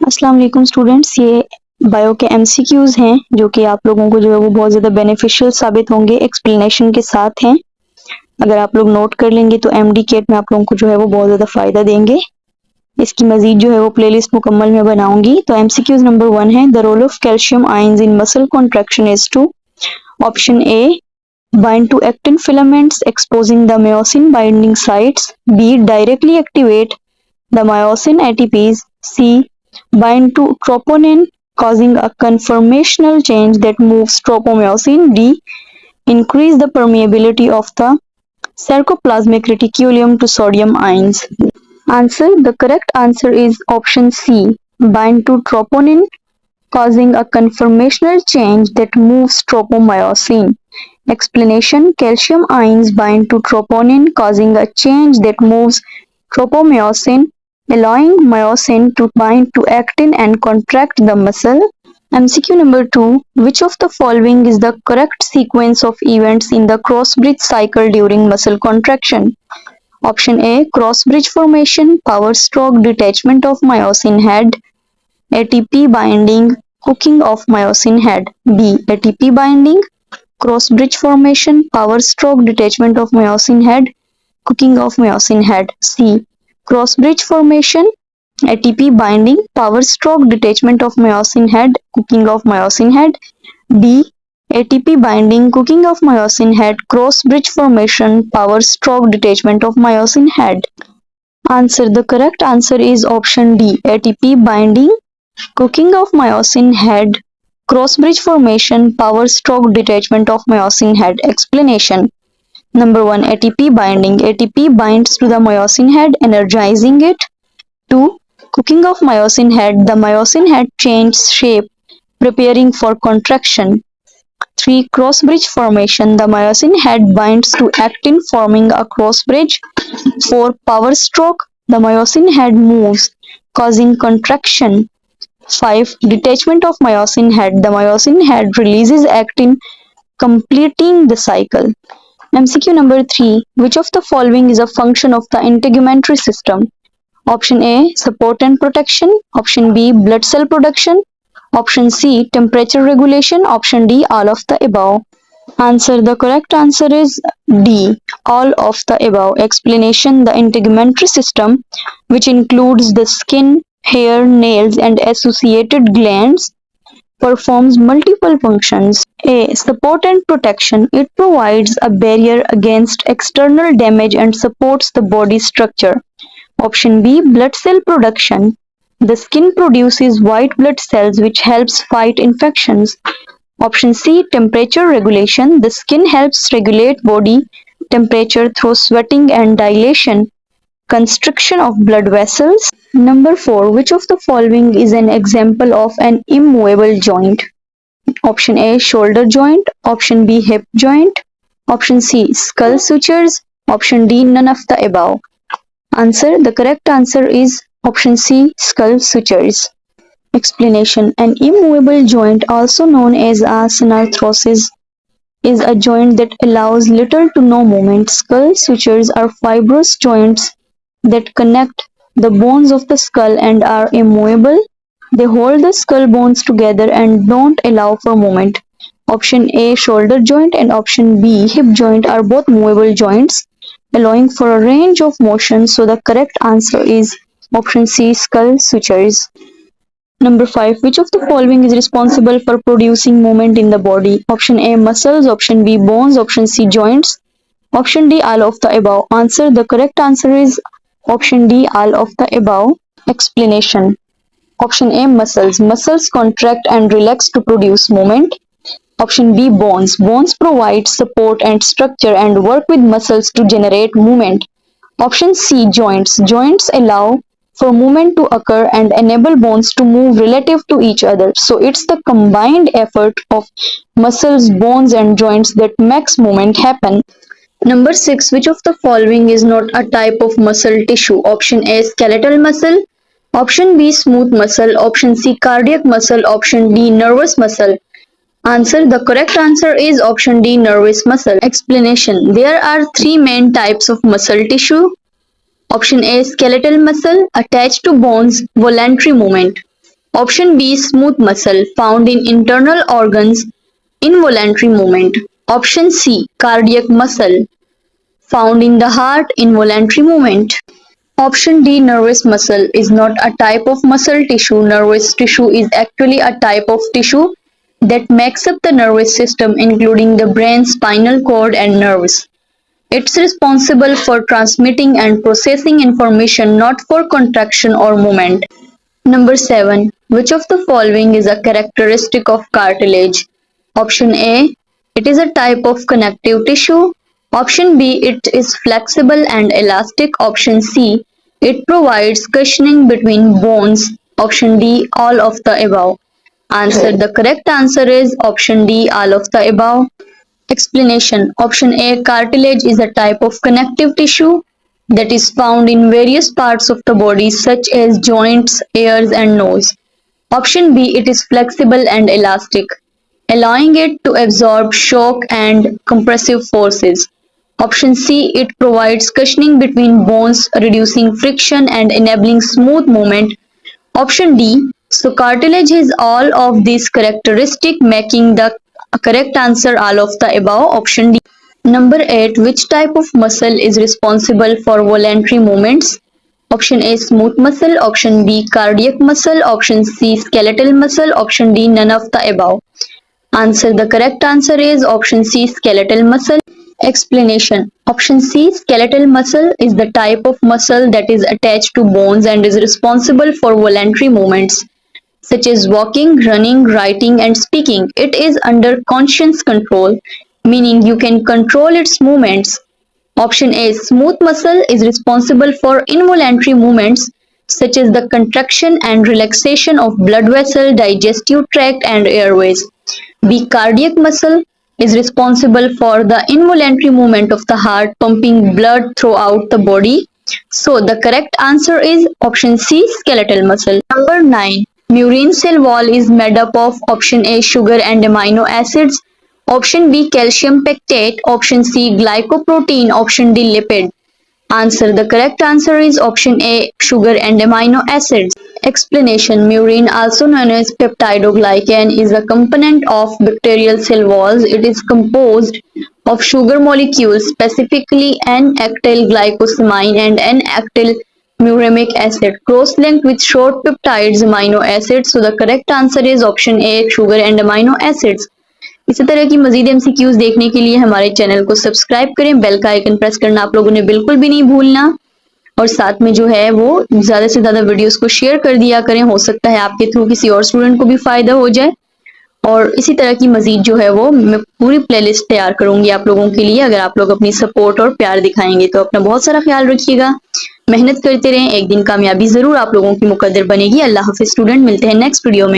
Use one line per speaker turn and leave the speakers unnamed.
अस्सलाम वालेकुम स्टूडेंट्स, ये बायो के एमसीक्यूज हैं जो कि आप लोगों को जो है वो बहुत ज़्यादा बेनिफिशियल साबित होंगे। एक्सप्लेनेशन के साथ हैं। अगर आप लोग नोट कर लेंगे तो एमडीकेट में आप लोगों को जो है वो बहुत ज़्यादा फ़ायदा देंगे। इसकी मजीद जो है वो प्लेलिस्ट मुकम्मल में बनाऊंगी। तो एमसीक्यूज नंबर 1 है, the role of calcium ions in muscle contraction is to. Option A, bind to actin filaments exposing the myosin binding sites. B, directly activate the myosin ATPs. C, bind to troponin causing a conformational change that moves tropomyosin. D, increase the permeability of the sarcoplasmic reticulum to sodium ions. Answer: the correct answer is option C, bind to troponin causing a conformational change that moves tropomyosin. Explanation: calcium ions bind to troponin causing a change that moves tropomyosin, allowing myosin to bind to actin and contract the muscle. MCQ number 2. Which of the following is the correct sequence of events in the cross-bridge cycle during muscle contraction? Option A, cross-bridge formation, power stroke, detachment of myosin head. ATP binding, hooking of myosin head. B, ATP binding, cross-bridge formation, power stroke, detachment of myosin head, hooking of myosin head. C, cross-bridge formation, ATP binding, power stroke, detachment of myosin head, hooking of myosin head. D, ATP binding, hooking of myosin head, cross-bridge formation, power stroke, detachment of myosin head. Answer: the correct answer is option D, ATP binding, cooking of myosin head, cross-bridge formation, power stroke, detachment of myosin head. Explanation: Number 1. ATP binding. ATP binds to the myosin head, energizing it. 2. Cooking of myosin head. The myosin head changes shape, preparing for contraction. 3. Cross-bridge formation. The myosin head binds to actin, forming a cross-bridge. 4. Power stroke. The myosin head moves, causing contraction. 5. Detachment of myosin head. The myosin head releases actin, completing the cycle. MCQ number 3. Which of the following is a function of the integumentary system? Option A, support and protection. Option B, blood cell production. Option C, temperature regulation. Option D, all of the above. Answer: the correct answer is D, all of the above. Explanation: the integumentary system, which includes the skin, hair, nails, and associated glands, performs multiple functions. A. Support and protection. It provides a barrier against external damage and supports the body structure. Option B. Blood cell production. The skin produces white blood cells which helps fight infections. Option C. Temperature regulation. The skin helps regulate body temperature through sweating and dilation. Constriction of blood vessels. Number 4. Which of the following is an example of an immovable joint? Option A, shoulder joint. Option B, hip joint. Option C, skull sutures. Option D, none of the above. Answer: the correct answer is option C, skull sutures. Explanation: an immovable joint, also known as a synarthrosis, is a joint that allows little to no movement. Skull sutures are fibrous joints that connect the bones of the skull and are immovable. They hold the skull bones together and don't allow for movement. Option A, shoulder joint, and option B, hip joint, are both movable joints, allowing for a range of motion. So the correct answer is option C, skull sutures. Number 5. Which of the following is responsible for producing movement in the body? Option A, muscles. Option B, bones. Option C, joints. Option D, all of the above. Answer: the correct answer is option D, all of the above. Explanation: Option A, muscles. Muscles contract and relax to produce movement. Option B, bones. Bones provide support and structure and work with muscles to generate movement. Option C, joints. Joints allow for movement to occur and enable bones to move relative to each other. So it's the combined effort of muscles, bones, and joints that makes movement happen. Number 6. Which of the following is not a type of muscle tissue? Option A, skeletal muscle. Option B, smooth muscle. Option C, cardiac muscle. Option D, nervous muscle. Answer: the correct answer is option D, nervous muscle. Explanation: there are three main types of muscle tissue. Option A, skeletal muscle, attached to bones, voluntary movement. Option B, smooth muscle found in internal organs, involuntary movement. Option C, cardiac muscle found in the heart, involuntary movement. Option D, nervous muscle is not a type of muscle tissue. Nervous tissue is actually a type of tissue that makes up the nervous system, including the brain, spinal cord, and nerves. It's responsible for transmitting and processing information, not for contraction or movement. Number 7. Which of the following is a characteristic of cartilage? Option A. It is a type of connective tissue. Option B. It is flexible and elastic. Option C. It provides cushioning between bones. Option D. All of the above. Answer. The correct answer is option D. All of the above. Explanation. Option A. Cartilage is a type of connective tissue that is found in various parts of the body such as joints, ears and nose. Option B. It is flexible and elastic, allowing it to absorb shock and compressive forces. Option C. It provides cushioning between bones, reducing friction and enabling smooth movement. Option D. So cartilage has all of these characteristics, making the correct answer all of the above. Option D. Number 8. Which type of muscle is responsible for voluntary movements? Option A, smooth muscle. Option B, cardiac muscle. Option C, skeletal muscle. Option D, none of the above. Answer. The correct answer is option C, skeletal muscle. Explanation. Option C, skeletal muscle is the type of muscle that is attached to bones and is responsible for voluntary movements such as walking, running, writing, and speaking. It is under conscious control, meaning you can control its movements. Option A, smooth muscle is responsible for involuntary movements such as the contraction and relaxation of blood vessel, digestive tract, and airways. B, cardiac muscle is responsible for the involuntary movement of the heart, pumping blood throughout the body. So the correct answer is option C, skeletal muscle. Number 9. Murine cell wall is made up of option A, sugar and amino acids. Option B, calcium pectate. Option C, glycoprotein. Option D, lipid. Answer. The correct answer is option A, sugar and amino acids. Explanation. Murine, also known as peptidoglycan, is a component of bacterial cell walls. It is composed of sugar molecules, specifically N-acetylglycosamine and N-acetyl muramic acid, cross-linked with short peptides amino acids. So the correct answer is option A, sugar and amino acids. इसी तरह की मजीद MCQs देखने के लिए हमारे channel को subscribe करें, bell का आइकन प्रेस करना आप लोगों ने बिल्कुल भी नहीं भूलना और साथ में जो है वो ज़्यादा से ज़्यादा वीडियोस को शेयर कर दिया करें। हो सकता है आपके थ्रू किसी और स्टूडेंट को भी फ़ायदा हो जाए। और इसी तरह की मजीद जो है वो मैं पूरी प्लेलिस्ट तैयार करूंगी आप लोगों के लिए, अगर आप लोग अपनी सपोर्ट और प्यार दिखाएंगे तो। अपना बहुत सारा ख्याल रखिएगा, मेहनत करते रहें, एक दिन कामयाबी ज़रूर आप लोगों की मुकद्दर बनेगी। अल्लाह हाफिज़ स्टूडेंट, मिलते हैं नेक्स्ट वीडियो में।